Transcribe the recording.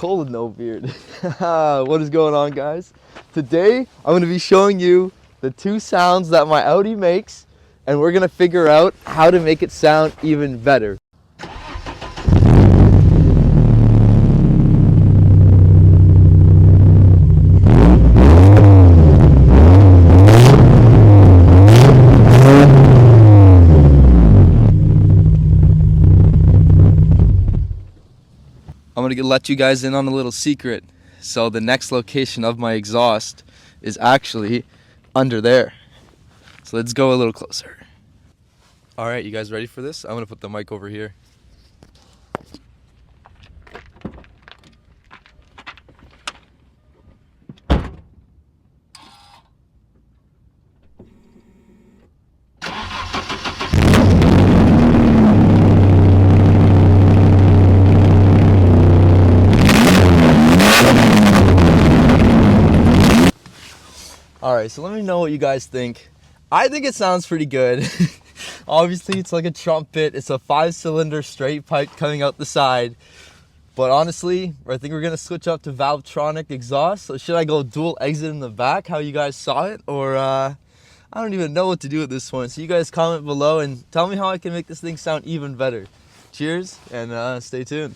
cold with no beard. What is going on, guys? Today I'm going to be showing you the two sounds that my Audi makes, and we're going to figure out how to make it sound even better. I'm going to let you guys in on a little secret. So the next location of my exhaust is actually under there. So let's go a little closer. All right, you guys ready for this? I'm going to put the mic over here. Alright, so let me know what you guys think. I think it sounds pretty good. Obviously, it's like a trumpet. It's a 5-cylinder straight pipe coming out the side. But honestly, I think we're going to switch up to Valvetronic exhaust. So should I go dual exit in the back, how you guys saw it? Or I don't even know what to do with this one. So you guys comment below and tell me how I can make this thing sound even better. Cheers, and stay tuned.